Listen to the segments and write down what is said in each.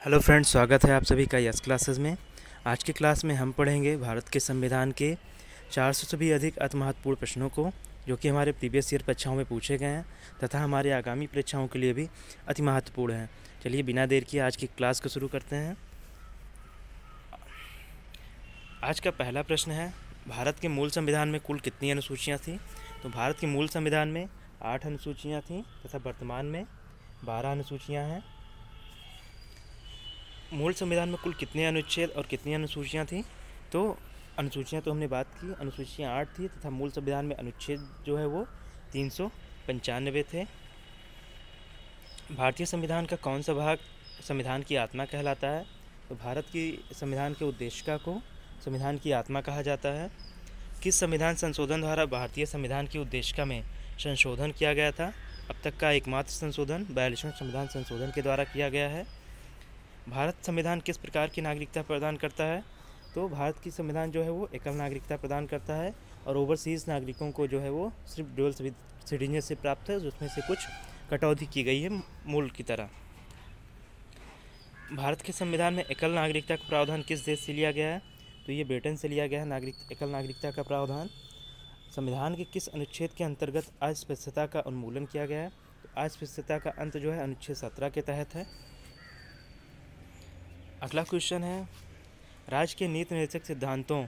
Hello friends, स्वागत है आप सभी का यस क्लासेस में। आज की क्लास में हम पढ़ेंगे भारत के संविधान के 400 से भी अधिक अति महत्वपूर्ण प्रश्नों को, जो कि हमारे प्रीवियस ईयर परीक्षाओं में पूछे गए हैं तथा हमारे आगामी परीक्षाओं के लिए भी अति महत्वपूर्ण हैं। चलिए बिना देर किए आज की क्लास को शुरू करते हैं। आज का पहला प्रश्न है, भारत के मूल संविधान में कुल कितनी अनुसूचियाँ थीं? तो भारत के मूल संविधान में 8 अनुसूचियाँ थीं तथा वर्तमान में 12 अनुसूचियाँ हैं। मूल संविधान में कुल कितने अनुच्छेद और कितनी अनुसूचियाँ थीं? तो अनुसूचियाँ तो हमने बात की, अनुसूचियाँ 8 थी तथा मूल संविधान में अनुच्छेद जो है वो 395 थे। भारतीय संविधान का कौन सा भाग संविधान की आत्मा कहलाता है? तो भारत की संविधान के उद्देशिका को संविधान की आत्मा कहा जाता है। किस संविधान संशोधन द्वारा भारतीय संविधान की उद्देशिका में संशोधन किया गया था? अब तक का एकमात्र संशोधन 42वें संविधान संशोधन के द्वारा किया गया है। भारत संविधान किस प्रकार की नागरिकता प्रदान करता है? तो भारत की संविधान जो है वो एकल नागरिकता प्रदान करता है और ओवरसीज़ नागरिकों को जो है वो सिर्फ ड्यूअल सिटीजनशिप प्राप्त है, जिसमें से कुछ कटौती की गई है मूल की तरह। भारत के संविधान में एकल नागरिकता का प्रावधान किस देश से लिया गया है? तो ये ब्रिटेन से लिया गया है एकल नागरिकता का प्रावधान। संविधान के किस अनुच्छेद के अंतर्गत अस्पृश्यता का उन्मूलन किया गया है? तो अस्पृश्यता का अंत जो है अनुच्छेद 17 के तहत है। अगला क्वेश्चन है, राज्य के नीति निर्देशक सिद्धांतों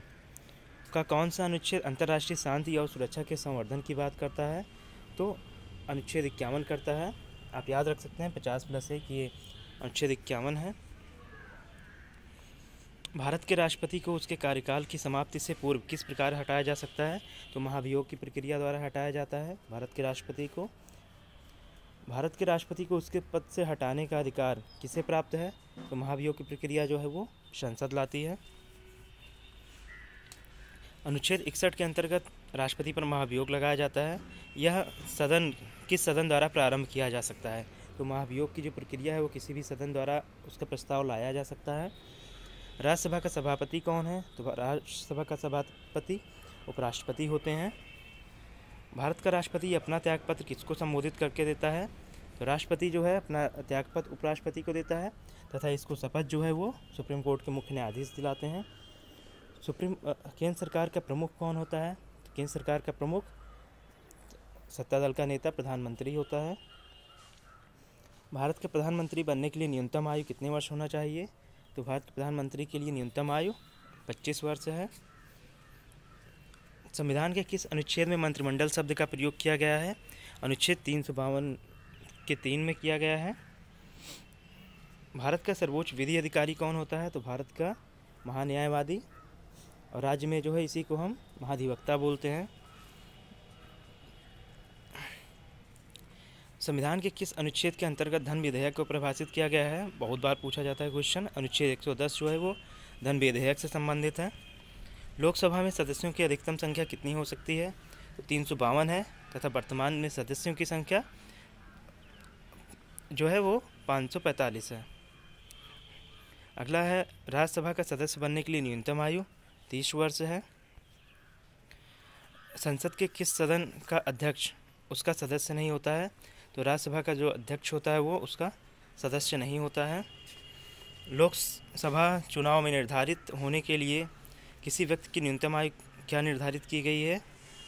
का कौन सा अनुच्छेद अंतर्राष्ट्रीय शांति और सुरक्षा के संवर्धन की बात करता है? तो अनुच्छेद 51 करता है। आप याद रख सकते हैं 50+1 कि ये अनुच्छेद 51 है। भारत के राष्ट्रपति को उसके कार्यकाल की समाप्ति से पूर्व किस प्रकार हटाया जा सकता है? तो महाभियोग की प्रक्रिया द्वारा हटाया जाता है भारत के राष्ट्रपति को। भारत के राष्ट्रपति को उसके पद से हटाने का अधिकार किसे प्राप्त है? तो महाभियोग की प्रक्रिया जो है वो संसद लाती है। अनुच्छेद 61 के अंतर्गत राष्ट्रपति पर महाभियोग लगाया जाता है। यह किस सदन द्वारा प्रारंभ किया जा सकता है? तो महाभियोग की जो प्रक्रिया है वो किसी भी सदन द्वारा उसका प्रस्ताव लाया जा सकता है। राज्यसभा का सभापति कौन है? तो राज्यसभा का सभापति उपराष्ट्रपति होते हैं। भारत का राष्ट्रपति अपना त्यागपत्र किसको संबोधित करके देता है? तो राष्ट्रपति जो है अपना त्यागपत्र उपराष्ट्रपति को देता है तथा इसको शपथ जो है वो सुप्रीम कोर्ट के मुख्य न्यायाधीश दिलाते हैं। केंद्र सरकार का प्रमुख कौन होता है? तो केंद्र सरकार का प्रमुख सत्ता दल का नेता प्रधानमंत्री होता है। भारत के प्रधानमंत्री बनने के लिए न्यूनतम आयु कितने वर्ष होना चाहिए? तो भारत के प्रधानमंत्री के लिए न्यूनतम आयु 25 वर्ष है। संविधान के किस अनुच्छेद में मंत्रिमंडल शब्द का प्रयोग किया गया है? अनुच्छेद 352 के 3 में किया गया है। भारत का सर्वोच्च विधि अधिकारी कौन होता है? तो भारत का महान्यायवादी, और राज्य में जो है इसी को हम महाधिवक्ता बोलते हैं। संविधान के किस अनुच्छेद के अंतर्गत धन विधेयक को परिभाषित किया गया है? बहुत बार पूछा जाता है क्वेश्चन। अनुच्छेद 110 जो है वो धन विधेयक से संबंधित है। लोकसभा में सदस्यों की अधिकतम संख्या कितनी हो सकती है? तो 352 है तथा वर्तमान में सदस्यों की संख्या जो है वो 545 है। अगला है, राज्यसभा का सदस्य बनने के लिए न्यूनतम आयु 30 वर्ष है। संसद के किस सदन का अध्यक्ष उसका सदस्य नहीं होता है? तो राज्यसभा का जो अध्यक्ष होता है वो उसका सदस्य नहीं होता है। लोकसभा चुनाव में निर्धारित होने के लिए किसी व्यक्ति की न्यूनतम आयु क्या निर्धारित की गई है?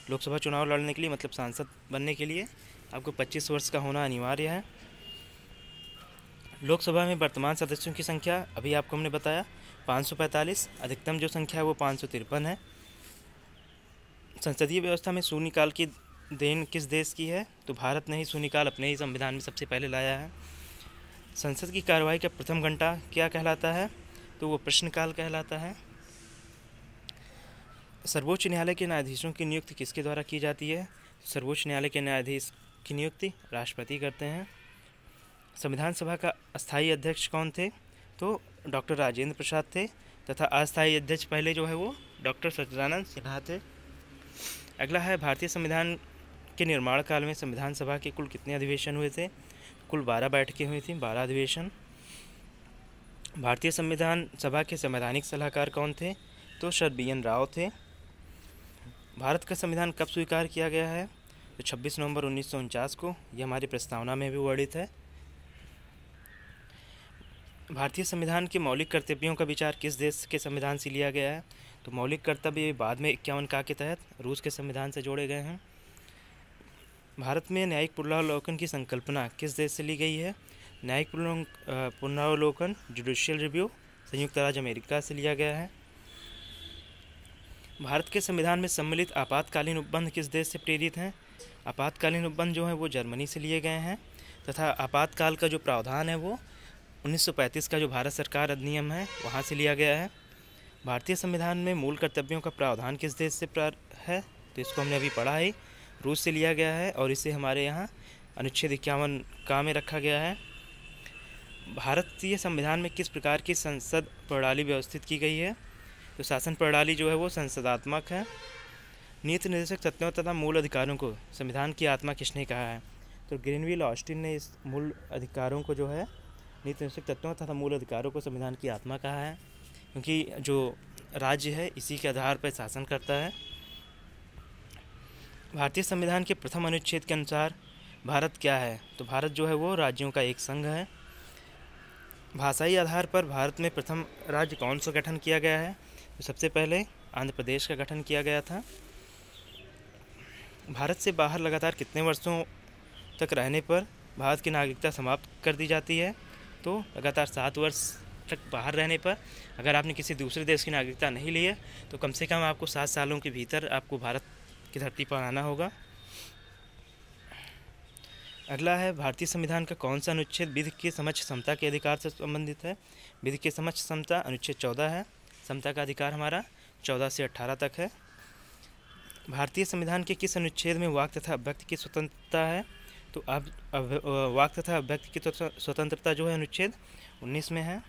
लोकसभा चुनाव लड़ने के लिए मतलब सांसद बनने के लिए आपको 25 वर्ष का होना अनिवार्य है। लोकसभा में वर्तमान सदस्यों की संख्या अभी आपको हमने बताया 545, अधिकतम जो संख्या है वो 553 है। संसदीय व्यवस्था में शून्यकाल की देन किस देश की है? तो भारत ने ही शून्यकाल अपने ही संविधान में सबसे पहले लाया है। संसद की कार्यवाही का प्रथम घंटा क्या कहलाता है? तो वो प्रश्नकाल कहलाता है। सर्वोच्च न्यायालय के न्यायाधीशों की नियुक्ति किसके द्वारा की जाती है? सर्वोच्च न्यायालय के न्यायाधीश की नियुक्ति राष्ट्रपति करते हैं। संविधान सभा का अस्थायी अध्यक्ष कौन थे? तो डॉक्टर राजेंद्र प्रसाद थे तथा अस्थायी अध्यक्ष पहले जो है वो डॉक्टर सच्चिदानंद सिन्हा थे। अगला है, भारतीय संविधान के निर्माण काल में संविधान सभा के कुल कितने अधिवेशन हुए थे? कुल 12 बैठकें हुई थी, 12 अधिवेशन। भारतीय संविधान सभा के संवैधानिक सलाहकार कौन थे? तो सर BN राव थे। भारत का संविधान कब स्वीकार किया गया है? तो 26 नवंबर 1949 को। यह हमारी प्रस्तावना में भी वर्णित है। भारतीय संविधान के मौलिक कर्तव्यों का विचार किस देश के संविधान से लिया गया है? तो मौलिक कर्तव्य बाद में 51 का के तहत रूस के संविधान से जोड़े गए हैं। भारत में न्यायिक पुनरावलोकन की संकल्पना किस देश से ली गई है? न्यायिक पुनरावलोकन जुडिशियल रिव्यू संयुक्त राज्य अमेरिका से लिया गया है। भारत के संविधान में सम्मिलित आपातकालीन उपबंध किस देश से प्रेरित हैं? आपातकालीन उपबंध जो है वो जर्मनी से लिए गए हैं तथा आपातकाल का जो प्रावधान है वो 1935 का जो भारत सरकार अधिनियम है वहाँ से लिया गया है। भारतीय संविधान में मूल कर्तव्यों का प्रावधान किस देश से है? तो इसको हमने अभी पढ़ा है, रूस से लिया गया है और इसे हमारे यहाँ अनुच्छेद 51 का में रखा गया है। भारतीय संविधान में किस प्रकार की संसद प्रणाली व्यवस्थित की गई है? तो शासन प्रणाली जो है वो संसदात्मक है। नीति निर्देशक तत्वों तथा मूल अधिकारों को संविधान की आत्मा किसने कहा है? तो ग्रीनविल ऑस्टिन ने इस मूल अधिकारों को जो है नीति निर्देशक तत्वों तथा मूल अधिकारों को संविधान की आत्मा कहा है, क्योंकि जो राज्य है इसी के आधार पर शासन करता है। भारतीय संविधान के प्रथम अनुच्छेद के अनुसार भारत क्या है? तो भारत जो है वो राज्यों का एक संघ है। भाषाई आधार पर भारत में प्रथम राज्य कौन सा गठन किया गया है? तो सबसे पहले आंध्र प्रदेश का गठन किया गया था। भारत से बाहर लगातार कितने वर्षों तक रहने पर भारत की नागरिकता समाप्त कर दी जाती है? तो लगातार 7 वर्ष तक बाहर रहने पर अगर आपने किसी दूसरे देश की नागरिकता नहीं ली है तो कम से कम आपको 7 सालों के भीतर आपको भारत की धरती पर आना होगा। अगला है भारतीय संविधान का कौन सा अनुच्छेद विधि की समझ क्षमता के अधिकार से संबंधित है? विधि की समझ क्षमता अनुच्छेद 14 है। समता का अधिकार हमारा 14 से 18 तक है। भारतीय संविधान के किस अनुच्छेद में वाक तथा अभिव्यक्ति की स्वतंत्रता है? तो अब वाक तथा अभिव्यक्ति की स्वतंत्रता जो है अनुच्छेद 19 में है।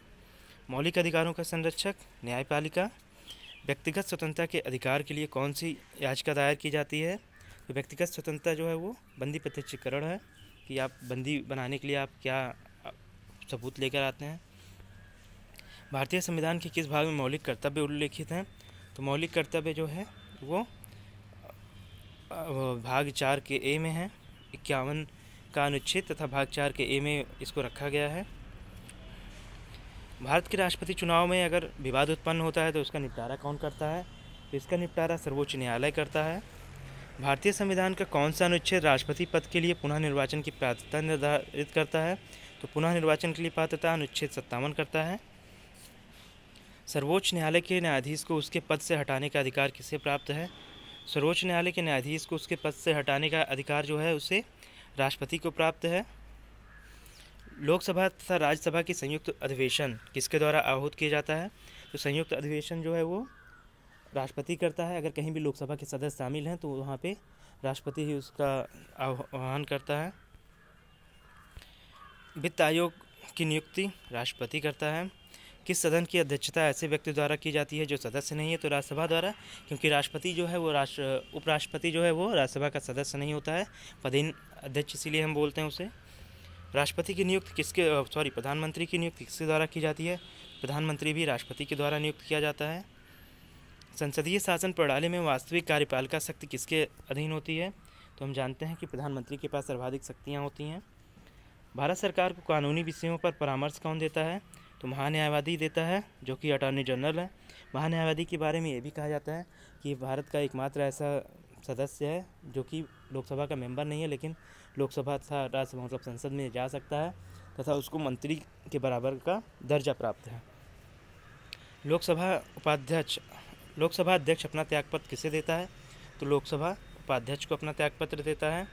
मौलिक अधिकारों का संरक्षक न्यायपालिका। व्यक्तिगत स्वतंत्रता के अधिकार के लिए कौन सी याचिका दायर की जाती है? तो व्यक्तिगत स्वतंत्रता जो है वो बंदी प्रत्यक्षीकरण है, कि आप बंदी बनाने के लिए आप क्या सबूत लेकर आते हैं। भारतीय संविधान के किस भाग में मौलिक कर्तव्य उल्लेखित हैं? तो मौलिक कर्तव्य जो है वो भाग 4 के ए में है। 51 का अनुच्छेद तथा भाग 4 के ए में इसको रखा गया है। भारत के राष्ट्रपति चुनाव में अगर विवाद उत्पन्न होता है तो उसका निपटारा कौन करता है? तो इसका निपटारा सर्वोच्च न्यायालय करता है। भारतीय संविधान का कौन सा अनुच्छेद राष्ट्रपति पद के लिए पुनः निर्वाचन की पात्रता निर्धारित करता है? तो पुनः निर्वाचन के लिए पात्रता अनुच्छेद 57 करता है। सर्वोच्च न्यायालय के न्यायाधीश को उसके पद से हटाने का अधिकार किसे प्राप्त है? सर्वोच्च न्यायालय के न्यायाधीश को उसके पद से हटाने का अधिकार जो है उसे राष्ट्रपति को प्राप्त है। लोकसभा तथा राज्यसभा की संयुक्त अधिवेशन किसके द्वारा आहूत किया जाता है? तो संयुक्त अधिवेशन जो है वो राष्ट्रपति करता है। अगर कहीं भी लोकसभा के सदस्य शामिल हैं तो वहाँ पे राष्ट्रपति ही उसका आह्वान करता है। वित्त आयोग की नियुक्ति राष्ट्रपति करता है। किस सदन की अध्यक्षता ऐसे व्यक्ति द्वारा की जाती है जो सदस्य नहीं है? तो राज्यसभा द्वारा, क्योंकि राष्ट्रपति जो है वो उपराष्ट्रपति जो है वो राज्यसभा का सदस्य नहीं होता है, पदेन अध्यक्ष इसीलिए हम बोलते हैं उसे। राष्ट्रपति की नियुक्ति प्रधानमंत्री की नियुक्ति किसके द्वारा की जाती है? प्रधानमंत्री भी राष्ट्रपति के द्वारा नियुक्त किया जाता है। संसदीय शासन प्रणाली में वास्तविक कार्यपालिका शक्ति किसके अधीन होती है? तो हम जानते हैं कि प्रधानमंत्री के पास सर्वाधिक शक्तियाँ होती हैं। भारत सरकार को कानूनी विषयों पर परामर्श कौन देता है? तो महान्यायवादी देता है, जो कि अटॉर्नी जनरल है। महान्यायवादी के बारे में ये भी कहा जाता है कि भारत का एकमात्र ऐसा सदस्य है जो कि लोकसभा का मेंबर नहीं है, लेकिन लोकसभा तथा राज्यसभा मतलब संसद में जा सकता है तथा उसको मंत्री के बराबर का दर्जा प्राप्त है। लोकसभा अध्यक्ष अपना त्यागपत्र किसे देता है? तो लोकसभा उपाध्यक्ष को अपना त्यागपत्र देता है।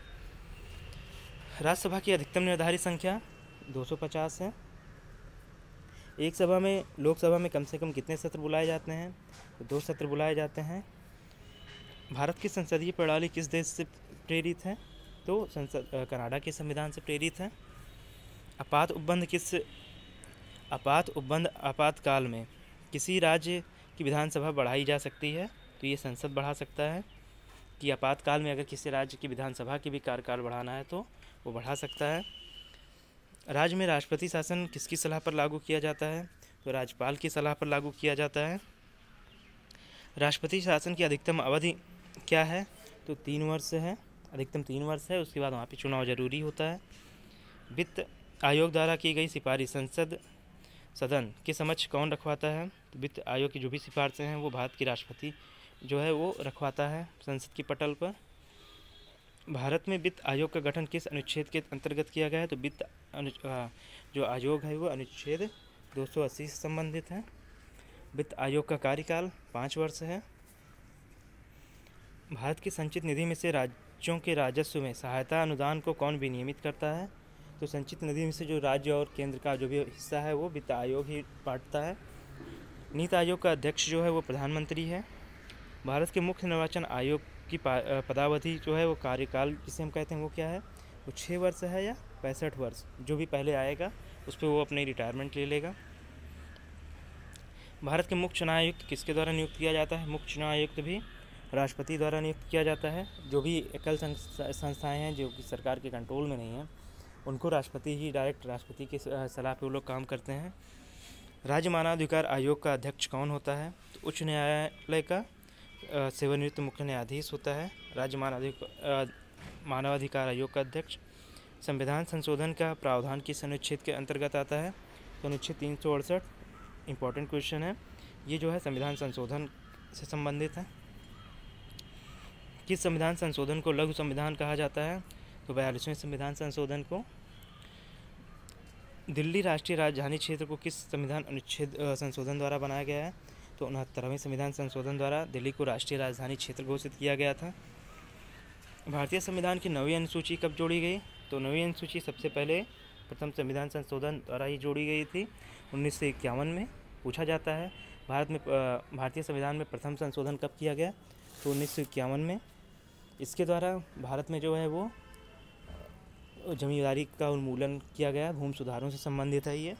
राज्यसभा की अधिकतम निर्धारित संख्या 250 है। लोकसभा में कम से कम कितने सत्र बुलाए जाते हैं? तो 2 सत्र बुलाए जाते हैं। भारत की संसदीय प्रणाली किस देश से प्रेरित है? तो कनाडा के संविधान से प्रेरित है। आपातकाल में किसी राज्य की विधानसभा बढ़ाई जा सकती है? तो ये संसद बढ़ा सकता है, कि आपातकाल में अगर किसी राज्य की विधानसभा की भी कार्यकाल बढ़ाना है तो वो बढ़ा सकता है। राज्य में राष्ट्रपति शासन किसकी सलाह पर लागू किया जाता है? तो राज्यपाल की सलाह पर लागू किया जाता है। राष्ट्रपति शासन की अधिकतम अवधि क्या है? तो 3 वर्ष है, अधिकतम 3 वर्ष है। उसके बाद वहाँ पे चुनाव जरूरी होता है। वित्त आयोग द्वारा की गई सिफारिश सदन के समक्ष कौन रखवाता है? तो वित्त आयोग की जो भी सिफारिशें हैं वो भारत के राष्ट्रपति जो है वो रखवाता है संसद की पटल पर। भारत में वित्त आयोग का गठन किस अनुच्छेद के अंतर्गत किया गया है? तो जो आयोग है वो अनुच्छेद 280 से संबंधित है। वित्त आयोग का कार्यकाल 5 वर्ष है। भारत की संचित निधि में से राज्यों के राजस्व में सहायता अनुदान को कौन विनियमित करता है? तो संचित निधि में से जो राज्य और केंद्र का जो भी हिस्सा है वो वित्त आयोग ही बांटता है। नीति आयोग का अध्यक्ष जो है वो प्रधानमंत्री है। भारत के मुख्य निर्वाचन आयोग की पदावधि जो है वो कार्यकाल जिसे हम कहते हैं वो क्या है? वो 6 वर्ष है या 65 वर्ष, जो भी पहले आएगा उस पर वो अपनी रिटायरमेंट ले लेगा। भारत के मुख्य चुनाव आयुक्त किसके द्वारा नियुक्त किया जाता है? मुख्य चुनाव आयुक्त भी राष्ट्रपति द्वारा नियुक्त किया जाता है। जो भी एकल संस्थाएं हैं जो कि सरकार के कंट्रोल में नहीं हैं उनको राष्ट्रपति ही डायरेक्ट राष्ट्रपति की सलाह पे वो लोग काम करते हैं। राज्य मानवाधिकार आयोग का अध्यक्ष कौन होता है? तो उच्च न्यायालय का सेवानिवृत्त मुख्य न्यायाधीश होता है राज्य मानवाधिकार आयोग का अध्यक्ष। संविधान संशोधन का प्रावधान किस अनुच्छेद के अंतर्गत आता है? तो अनुच्छेद 368। इम्पॉर्टेंट क्वेश्चन है ये जो है संविधान संशोधन से संबंधित है। किस संविधान संशोधन को लघु संविधान कहा जाता है? तो 42वें संविधान संशोधन को। दिल्ली राष्ट्रीय राजधानी क्षेत्र को किस संविधान अनुच्छेद संशोधन द्वारा बनाया गया है? तो 69वें संविधान संशोधन द्वारा दिल्ली को राष्ट्रीय राजधानी क्षेत्र घोषित किया गया था। भारतीय संविधान की 9वीं अनुसूची कब जोड़ी गई? तो 9वीं अनुसूची सबसे पहले प्रथम संविधान संशोधन द्वारा ही जोड़ी गई थी 1951 में। पूछा जाता है भारतीय संविधान में प्रथम संशोधन कब किया गया? तो 1951 में। इसके द्वारा भारत में जो है वो जमींदारी का उन्मूलन किया गया, भूमि सुधारों से संबंधित है ये।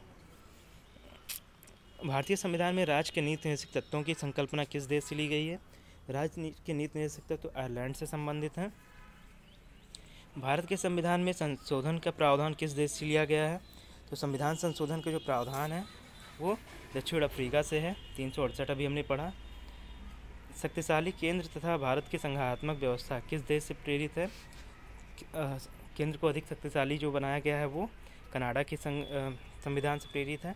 भारतीय संविधान में राज्य के नीति निर्देशक तत्वों की संकल्पना किस देश से ली गई है? राज्य के नीति निर्देशक तत्व आयरलैंड से संबंधित हैं। भारत के संविधान में संशोधन का प्रावधान किस देश से लिया गया है? तो संविधान संशोधन का जो प्रावधान है वो दक्षिण अफ्रीका से है। 368 अभी हमने पढ़ा। शक्तिशाली केंद्र तथा भारत की संघात्मक व्यवस्था किस देश से प्रेरित है? केंद्र को अधिक शक्तिशाली जो बनाया गया है वो कनाडा के संविधान से प्रेरित है।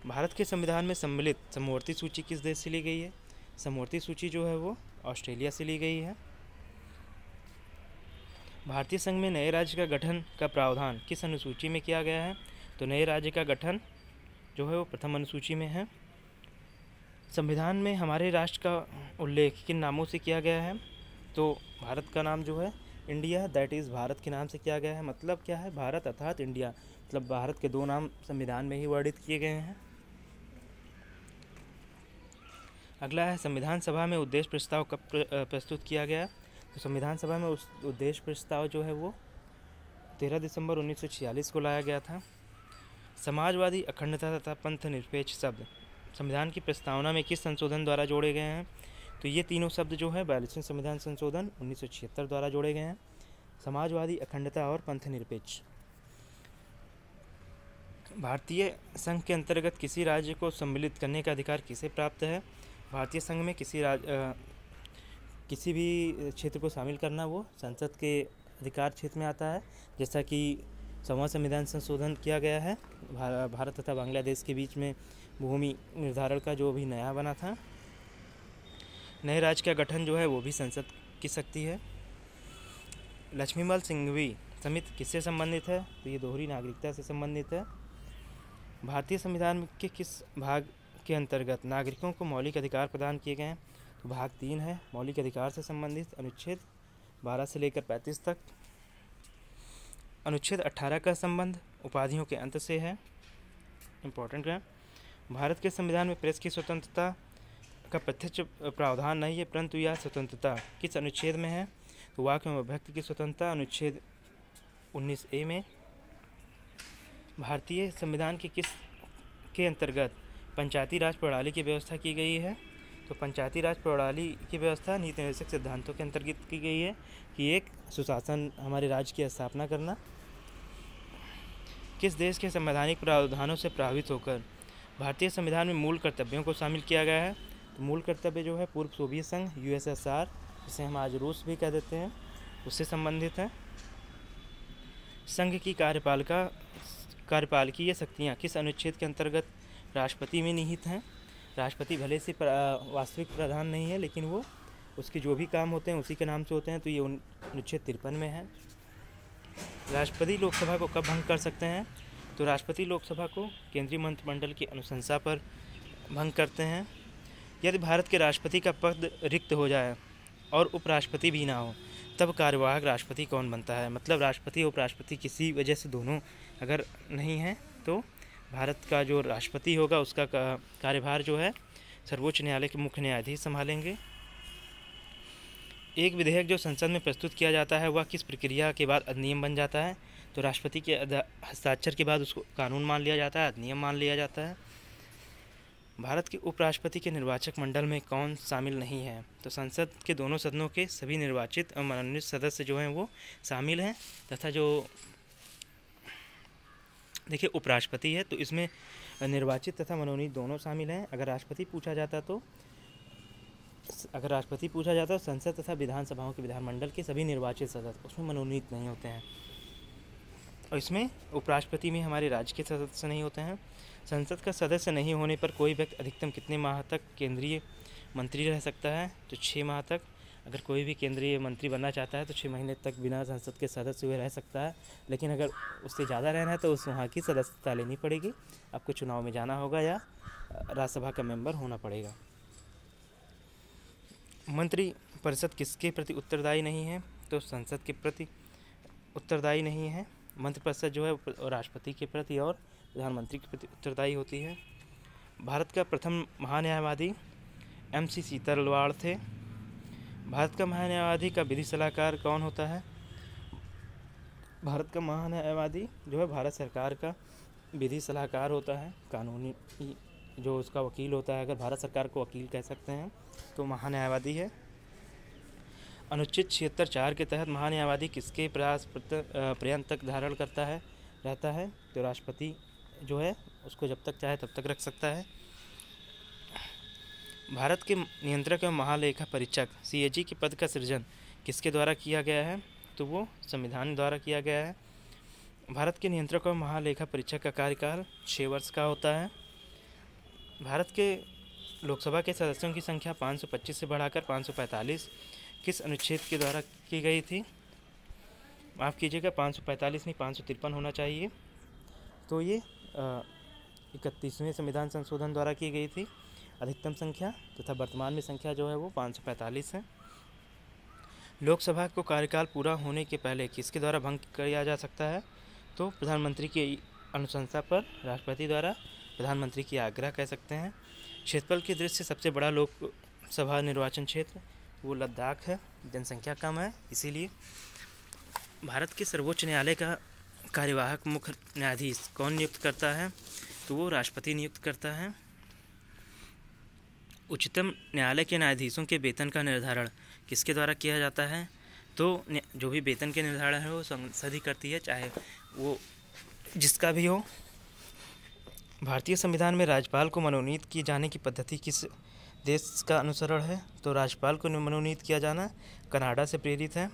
भारत के संविधान में सम्मिलित समवर्ती सूची किस देश से ली गई है? समवर्ती सूची जो है वो ऑस्ट्रेलिया से ली गई है। भारतीय संघ में नए राज्य का गठन का प्रावधान किस अनुसूची में किया गया है? तो नए राज्य का गठन जो है वो प्रथम अनुसूची में है। संविधान में हमारे राष्ट्र का उल्लेख किन नामों से किया गया है? तो भारत का नाम जो है इंडिया, दैट इज़ भारत के नाम से किया गया है। मतलब क्या है? भारत अर्थात इंडिया, मतलब भारत के 2 नाम संविधान में ही वर्णित किए गए हैं। अगला है संविधान सभा में उद्देश्य प्रस्ताव कब प्रस्तुत किया गया? तो संविधान सभा में उस उद्देश्य प्रस्ताव जो है वो 13 दिसंबर 1946 को लाया गया था। समाजवादी, अखंडता तथा पंथ निरपेक्ष शब्द संविधान की प्रस्तावना में किस संशोधन द्वारा जोड़े गए हैं? तो ये तीनों शब्द जो है 42वें संविधान संशोधन 1976 द्वारा जोड़े गए हैं। समाजवादी, अखंडता और पंथ निरपेक्ष। भारतीय संघ के अंतर्गत किसी राज्य को सम्मिलित करने का अधिकार किसे प्राप्त है? भारतीय संघ में किसी भी क्षेत्र को शामिल करना वो संसद के अधिकार क्षेत्र में आता है। जैसा कि 7वां संविधान संशोधन किया गया है भारत तथा बांग्लादेश के बीच में भूमि निर्धारण का जो भी नया बना था। नए राज्य का गठन जो है वो भी संसद की शक्ति है। लक्ष्मीमल सिंघवी समिति किससे संबंधित है? तो ये दोहरी नागरिकता से संबंधित है। भारतीय संविधान के किस भाग के अंतर्गत नागरिकों को मौलिक अधिकार प्रदान किए गए हैं? तो भाग 3 है मौलिक अधिकार से संबंधित, अनुच्छेद 12 से लेकर 35 तक। अनुच्छेद 18 का संबंध उपाधियों के अंत से है, इम्पोर्टेंट है। भारत के संविधान में प्रेस की स्वतंत्रता का प्रत्यक्ष प्रावधान नहीं है, परंतु यह स्वतंत्रता किस अनुच्छेद में है? तो वाक एवं अभिव्यक्ति की स्वतंत्रता अनुच्छेद 19A में। भारतीय संविधान के अंतर्गत पंचायती राज प्रणाली की व्यवस्था की गई है? तो पंचायती राज प्रणाली की व्यवस्था नीति निर्देशक सिद्धांतों के अंतर्गत की गई है कि एक सुशासन हमारे राज्य की स्थापना करना। किस देश के संवैधानिक प्रावधानों से प्रभावित होकर भारतीय संविधान में मूल कर्तव्यों को शामिल किया गया है? तो मूल कर्तव्य जो है पूर्व सोवियत संघ USSR, जिसे हम आज रूस भी कह देते हैं, उससे संबंधित है। संघ की कार्यपालकीय शक्तियाँ किस अनुच्छेद के अंतर्गत राष्ट्रपति में निहित हैं। राष्ट्रपति भले से वास्तविक प्रधान नहीं है, लेकिन वो उसके जो भी काम होते हैं उसी के नाम से होते हैं। तो ये अनुच्छेद 53 में है। राष्ट्रपति लोकसभा को कब भंग कर सकते हैं? तो राष्ट्रपति लोकसभा को केंद्रीय मंत्रिमंडल की अनुशंसा पर भंग करते हैं। यदि भारत के राष्ट्रपति का पद रिक्त हो जाए और उपराष्ट्रपति भी ना हो, तब कार्यवाहक राष्ट्रपति कौन बनता है? मतलब राष्ट्रपति और उपराष्ट्रपति किसी वजह से दोनों अगर नहीं हैं, तो भारत का जो राष्ट्रपति होगा उसका कार्यभार जो है सर्वोच्च न्यायालय के मुख्य न्यायाधीश संभालेंगे। एक विधेयक जो संसद में प्रस्तुत किया जाता है वह किस प्रक्रिया के बाद अधिनियम बन जाता है? तो राष्ट्रपति के हस्ताक्षर के बाद उसको कानून मान लिया जाता है, अधिनियम मान लिया जाता है। भारत के उपराष्ट्रपति के निर्वाचक मंडल में कौन शामिल नहीं है? तो संसद के दोनों सदनों के सभी निर्वाचित और मनोनीत सदस्य जो हैं वो शामिल हैं, तथा जो देखिए उपराष्ट्रपति है तो इसमें निर्वाचित तथा मनोनीत दोनों शामिल हैं। अगर राष्ट्रपति पूछा जाता तो संसद तथा विधानसभाओं के विधानमंडल के सभी निर्वाचित सदस्य, उसमें मनोनीत नहीं होते हैं। और इसमें उपराष्ट्रपति में हमारे राज्य के सदस्य नहीं होते हैं। संसद का सदस्य नहीं होने पर कोई व्यक्ति अधिकतम कितने माह तक केंद्रीय मंत्री रह सकता है? तो 6 माह तक। अगर कोई भी केंद्रीय मंत्री बनना चाहता है तो 6 महीने तक बिना संसद के सदस्य हुए रह सकता है। लेकिन अगर उससे ज़्यादा रहना है तो उस वहाँ की सदस्यता लेनी पड़ेगी। आपको चुनाव में जाना होगा या राज्यसभा का मेंबर होना पड़ेगा। मंत्री परिषद किसके प्रति उत्तरदायी नहीं है? तो संसद के प्रति उत्तरदायी नहीं है। मंत्रिपरिषद जो है राष्ट्रपति के प्रति और प्रधानमंत्री के प्रति उत्तरदायी होती है। भारत का प्रथम महान्यायवादी MC सीतलवाड़ थे। भारत का महान्यायवादी का विधि सलाहकार कौन होता है? भारत का महान्यायवादी जो है भारत सरकार का विधि सलाहकार होता है, कानूनी जो उसका वकील होता है। अगर भारत सरकार को वकील कह सकते हैं तो महान्यायवादी है। अनुच्छेद 76(4) के तहत महान्यायवादी किसके पर्यंत तक धारण रहता है? तो राष्ट्रपति जो है उसको जब तक चाहे तब तक रख सकता है। भारत के नियंत्रक एवं महालेखा परीक्षक CAG के पद का सृजन किसके द्वारा किया गया है? तो वो संविधान द्वारा किया गया है। भारत के नियंत्रक एवं महालेखा परीक्षक का कार्यकाल 6 वर्ष का होता है। भारत के लोकसभा के सदस्यों की संख्या 525 से बढ़ाकर 545 किस अनुच्छेद के द्वारा की गई थी? माफ़ कीजिएगा, 545 नहीं 553 होना चाहिए। तो ये 31वें संविधान संशोधन द्वारा की गई थी अधिकतम संख्या, तथा वर्तमान में संख्या जो है वो 545 है। लोकसभा को कार्यकाल पूरा होने के पहले किसके द्वारा भंग किया जा सकता है? तो प्रधानमंत्री की अनुशंसा पर राष्ट्रपति द्वारा प्रधानमंत्री की आज्ञा कह सकते हैं। क्षेत्रफल की दृष्टि से सबसे बड़ा लोकसभा निर्वाचन क्षेत्र वो लद्दाख है, जनसंख्या कम है इसीलिए। भारत के सर्वोच्च न्यायालय का कार्यवाहक मुख्य न्यायाधीश कौन नियुक्त करता है? तो वो राष्ट्रपति नियुक्त करता है। उच्चतम न्यायालय के न्यायाधीशों के वेतन का निर्धारण किसके द्वारा किया जाता है? तो जो भी वेतन के निर्धारण है वो संसद ही करती है, चाहे वो जिसका भी हो। भारतीय संविधान में राज्यपाल को मनोनीत किए जाने की पद्धति किस देश का अनुसरण है? तो राज्यपाल को मनोनीत किया जाना कनाडा से प्रेरित है।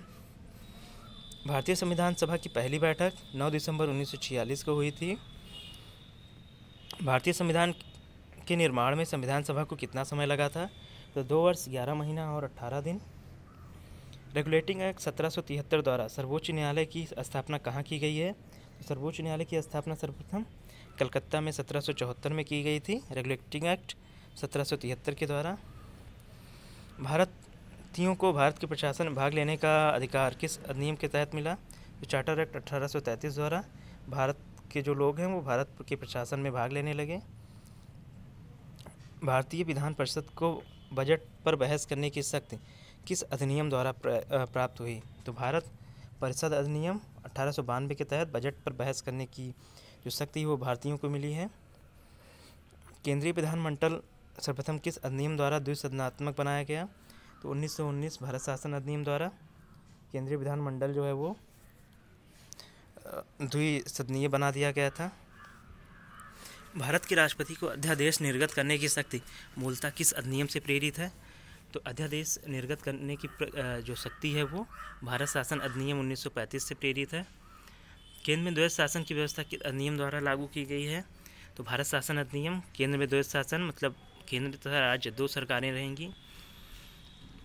भारतीय संविधान सभा की पहली बैठक 9 दिसंबर 1946 को हुई थी। भारतीय संविधान के निर्माण में संविधान सभा को कितना समय लगा था? तो 2 वर्ष 11 महीना और 18 दिन। रेगुलेटिंग एक्ट 1773 द्वारा सर्वोच्च न्यायालय की स्थापना कहाँ की गई है? तो सर्वोच्च न्यायालय की स्थापना सर्वप्रथम कलकत्ता में 1774 में की गई थी, रेगुलेटिंग एक्ट 1773 के द्वारा। भारतीयों को भारत के प्रशासन में भाग लेने का अधिकार किस अधिनियम के तहत मिला? तो चार्टर एक्ट 1833 द्वारा भारत के जो लोग हैं वो भारत के प्रशासन में भाग लेने लगे। भारतीय विधान परिषद को बजट पर बहस करने की शक्ति किस अधिनियम द्वारा प्राप्त हुई? तो भारत परिषद अधिनियम 1892 के तहत बजट पर बहस करने की जो शक्ति वो भारतीयों को मिली है। केंद्रीय विधानमंडल सर्वप्रथम किस अधिनियम द्वारा द्विसदनात्मक बनाया गया? तो 1919 भारत शासन अधिनियम द्वारा केंद्रीय विधानमंडल जो है वो द्विसदनीय बना दिया गया था। भारत के राष्ट्रपति को अध्यादेश निर्गत करने की शक्ति मूलतः किस अधिनियम से प्रेरित है? तो अध्यादेश निर्गत करने की जो शक्ति है वो भारत शासन अधिनियम 1935 से प्रेरित है। केंद्र में द्वैध शासन की व्यवस्था किस अधिनियम द्वारा लागू की गई है? तो भारत शासन अधिनियम, केंद्र में द्वैध शासन मतलब केंद्र तथा राज्य दो सरकारें रहेंगी।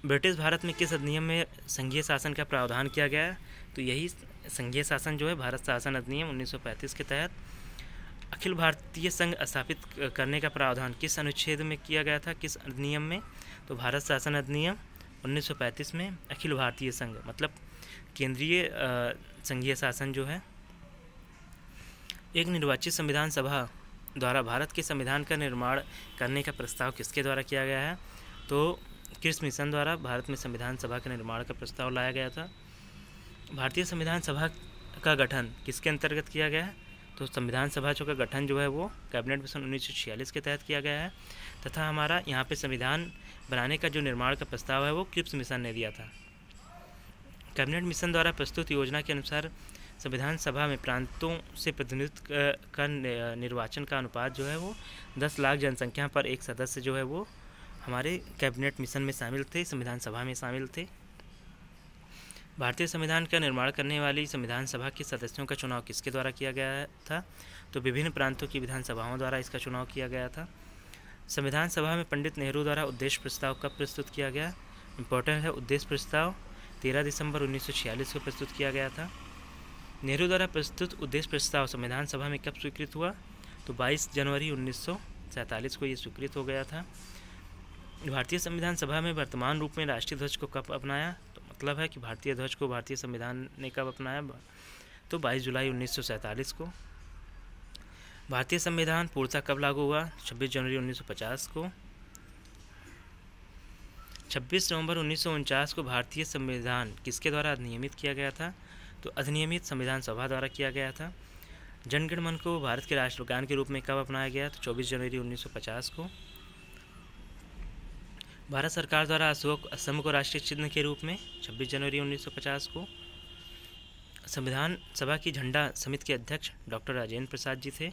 ब्रिटिश भारत में किस अधिनियम में संघीय शासन का प्रावधान किया गया है? तो यही संघीय शासन जो है भारत शासन अधिनियम 1935 के तहत। अखिल भारतीय संघ स्थापित करने का प्रावधान किस अनुच्छेद में किया गया था, किस अधिनियम में? तो भारत शासन अधिनियम 1935 में अखिल भारतीय संघ मतलब केंद्रीय संघीय शासन जो है। एक निर्वाचित संविधान सभा द्वारा भारत के संविधान का निर्माण करने का प्रस्ताव किसके द्वारा किया गया है? तो क्रिप्स मिशन द्वारा भारत में संविधान सभा के निर्माण का प्रस्ताव लाया गया था। भारतीय संविधान सभा का गठन किसके अंतर्गत किया गया है? तो संविधान सभा का गठन जो है वो कैबिनेट मिशन 1946 के तहत किया गया है तथा हमारा यहाँ पे संविधान बनाने का जो निर्माण का प्रस्ताव है वो क्रिप्स मिशन ने दिया था। कैबिनेट मिशन द्वारा प्रस्तुत योजना के अनुसार संविधान सभा में प्रांतों से प्रतिनिधित्व का निर्वाचन का अनुपात जो है वो 10 लाख जनसंख्या पर एक सदस्य जो है वो हमारे कैबिनेट मिशन में शामिल थे, संविधान सभा में शामिल थे। भारतीय संविधान का निर्माण करने वाली संविधान सभा के सदस्यों का चुनाव किसके द्वारा किया गया था? तो विभिन्न प्रांतों की विधानसभाओं द्वारा इसका चुनाव किया गया था। संविधान सभा में पंडित नेहरू द्वारा उद्देश्य प्रस्ताव कब प्रस्तुत किया गया? इम्पोर्टेंट है, उद्देश्य प्रस्ताव 13 दिसंबर 1946 को प्रस्तुत किया गया था। नेहरू द्वारा प्रस्तुत उद्देश्य प्रस्ताव संविधान सभा में कब स्वीकृत हुआ? तो 22 जनवरी 1947 को ये स्वीकृत हो गया था। भारतीय संविधान सभा में वर्तमान रूप में राष्ट्रीय ध्वज को कब अपनाया? तो मतलब है कि भारतीय ध्वज को भारतीय संविधान ने कब अपनाया? तो 22 जुलाई 1947 को। भारतीय संविधान पूर्णतः कब लागू हुआ? 26 जनवरी 1950 को। 26 नवंबर 1949 को भारतीय संविधान किसके द्वारा अधिनियमित किया गया था? तो अधिनियमित संविधान सभा द्वारा किया गया था। जनगण मन को भारत के राष्ट्रगान के रूप में कब अपनाया गया? तो 24 जनवरी 1950 को। भारत सरकार द्वारा अशोक स्तंभ को राष्ट्रीय चिन्ह के रूप में 26 जनवरी 1950 को। संविधान सभा की झंडा समिति के अध्यक्ष डॉक्टर राजेंद्र प्रसाद जी थे।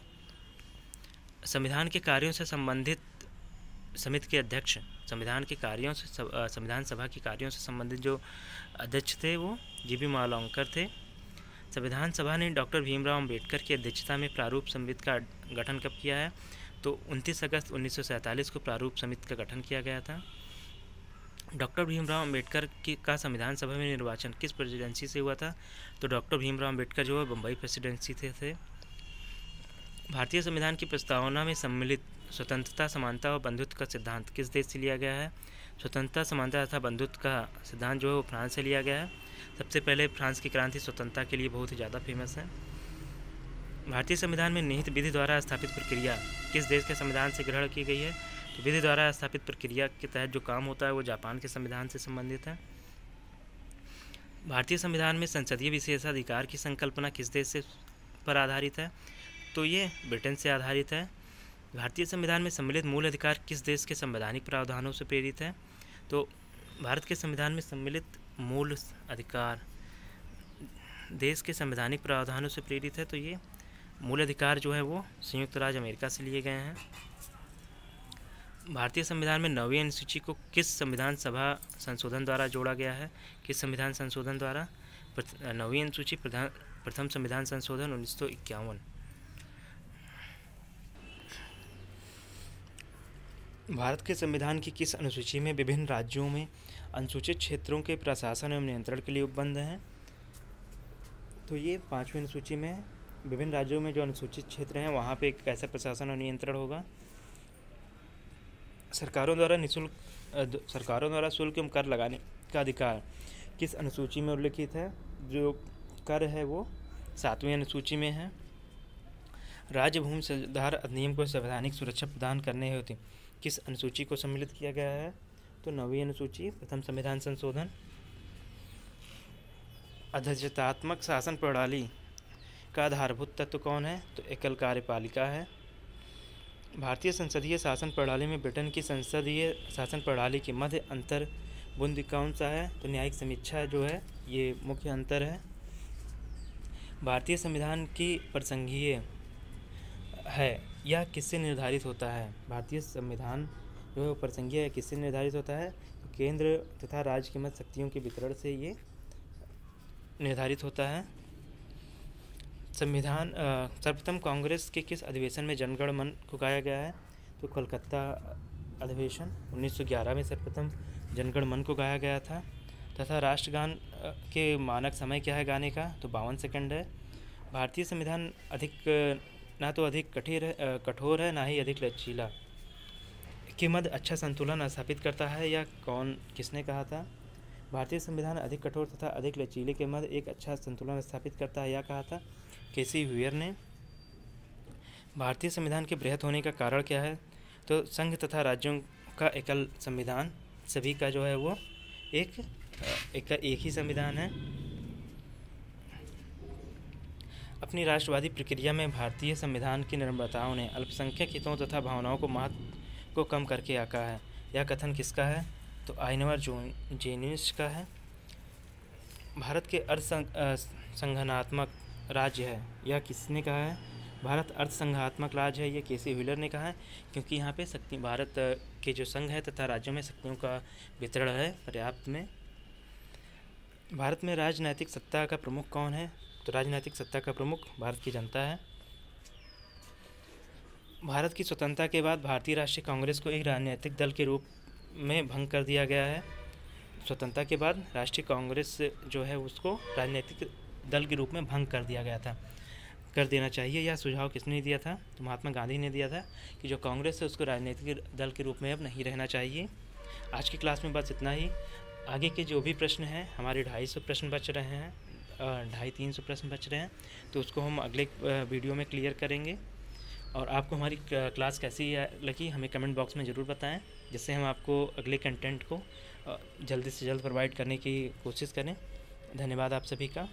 संविधान के कार्यों से संबंधित समिति के अध्यक्ष, संविधान सभा के कार्यों से संबंधित जो अध्यक्ष थे वो जीबी मावलंकर थे। संविधान सभा ने डॉक्टर भीमराव अंबेडकर की अध्यक्षता में प्रारूप समिति का गठन कब किया है? तो 29 अगस्त 1947 को प्रारूप समिति का गठन किया गया था। डॉक्टर भीमराव अंबेडकर का संविधान सभा में निर्वाचन किस प्रेसिडेंसी से हुआ था? तो डॉक्टर भीमराव अंबेडकर जो है बम्बई प्रेसिडेंसी थे। भारतीय संविधान की प्रस्तावना में सम्मिलित स्वतंत्रता, समानता और बंधुत्व का सिद्धांत किस देश से लिया गया है? स्वतंत्रता, समानता तथा बंधुत्व का सिद्धांत जो है वो फ्रांस से लिया गया है। सबसे पहले फ्रांस की क्रांति स्वतंत्रता के लिए बहुत ही ज़्यादा फेमस है। भारतीय संविधान में निहित विधि द्वारा स्थापित प्रक्रिया किस देश के संविधान से ग्रहण की गई है? तो विधि द्वारा स्थापित प्रक्रिया के तहत जो काम होता है वो जापान के संविधान से संबंधित है। भारतीय संविधान में संसदीय विशेषाधिकार की संकल्पना किस देश से पर आधारित है? तो ये ब्रिटेन से आधारित है। भारतीय संविधान में सम्मिलित मूल अधिकार किस देश के संवैधानिक प्रावधानों से प्रेरित है? तो भारत के संविधान में सम्मिलित मूल अधिकार देश के संवैधानिक प्रावधानों से प्रेरित है। तो ये मूल अधिकार जो है वो संयुक्त राज्य अमेरिका से लिए गए हैं। भारतीय संविधान में 9वीं अनुसूची को किस संविधान सभा संशोधन द्वारा जोड़ा गया है? किस संविधान संशोधन द्वारा? 9वीं अनुसूची प्रथम संविधान संशोधन 1951। भारत के संविधान की किस अनुसूची में विभिन्न राज्यों में अनुसूचित क्षेत्रों के प्रशासन एवं नियंत्रण के लिए उपबंध हैं? तो ये 5वीं अनुसूची में विभिन्न राज्यों में जो अनुसूचित क्षेत्र हैं वहाँ पे कैसा प्रशासन और नियंत्रण होगा। सरकारों द्वारा शुल्क एवं कर लगाने का अधिकार किस अनुसूची में उल्लिखित है? जो कर है वो 7वीं अनुसूची में है। राज्य भूमि सुधार अधिनियम को संवैधानिक सुरक्षा प्रदान करने हेतु किस अनुसूची को सम्मिलित किया गया है? तो 9वीं अनुसूची प्रथम संविधान संशोधन। अध्यक्षतात्मक शासन प्रणाली का आधारभूत तत्व कौन है? तो एकल कार्यपालिका है। भारतीय संसदीय शासन प्रणाली में ब्रिटेन की संसदीय शासन प्रणाली के मध्य अंतर बुंद कौन सा है? तो न्यायिक समीक्षा जो है ये मुख्य अंतर है। भारतीय संविधान की प्रसंघीय है यह किससे निर्धारित होता है? भारतीय संविधान जो है प्रसंघीय है किससे निर्धारित होता है? तो केंद्र तथा राज्य के मध्य शक्तियों के वितरण से ये निर्धारित होता है। संविधान सर्वप्रथम कांग्रेस के किस अधिवेशन में जनगण मन को गाया गया है? तो कोलकाता अधिवेशन 1911 में सर्वप्रथम जनगण मन को गाया गया था। तथा राष्ट्रगान के मानक समय क्या है गाने का? तो 52 सेकंड है। भारतीय संविधान ना तो अधिक कठोर है, ना ही अधिक लचीला के मध्य अच्छा संतुलन स्थापित करता है, या किसने कहा था? भारतीय संविधान अधिक कठोर तथा अधिक लचीले के मध्य एक अच्छा संतुलन स्थापित करता है, या कहा था केसी हुयर ने। भारतीय संविधान के बृहत होने का कारण क्या है? तो संघ तथा राज्यों का एकल संविधान, सभी का जो है वो एक ही संविधान है। अपनी राष्ट्रवादी प्रक्रिया में भारतीय संविधान की निर्माताओं ने अल्पसंख्यक हितों तथा भावनाओं को महत्व को कम करके आका है। यह कथन किसका है? तो आइनवर जेनिस का है। भारत के संघनात्मक राज्य है, यह किसने कहा है? भारत अर्थसंघात्मक राज्य है, ये केसी व्हीलर ने कहा है, क्योंकि यहाँ पे भारत के जो संघ है तथा राज्यों में शक्तियों का वितरण है पर्याप्त में। भारत में राजनैतिक सत्ता का प्रमुख कौन है? तो राजनैतिक सत्ता का प्रमुख भारत की जनता है। भारत की स्वतंत्रता के बाद भारतीय राष्ट्रीय कांग्रेस को एक राजनीतिक दल के रूप में भंग कर दिया गया है। स्वतंत्रता के बाद राष्ट्रीय कांग्रेस जो है उसको राजनीतिक दल के रूप में भंग कर देना चाहिए। यह सुझाव किसने दिया था? तो महात्मा गांधी ने दिया था कि जो कांग्रेस है उसको राजनीतिक दल के रूप में अब नहीं रहना चाहिए। आज की क्लास में बस इतना ही। आगे के जो भी प्रश्न हैं, हमारे 250 प्रश्न बच रहे हैं, 250-300 प्रश्न बच रहे हैं, तो उसको हम अगले वीडियो में क्लियर करेंगे। और आपको हमारी क्लास कैसी लगी हमें कमेंट बॉक्स में ज़रूर बताएं, जिससे हम आपको अगले कंटेंट को जल्दी से जल्द प्रोवाइड करने की कोशिश करें। धन्यवाद आप सभी का।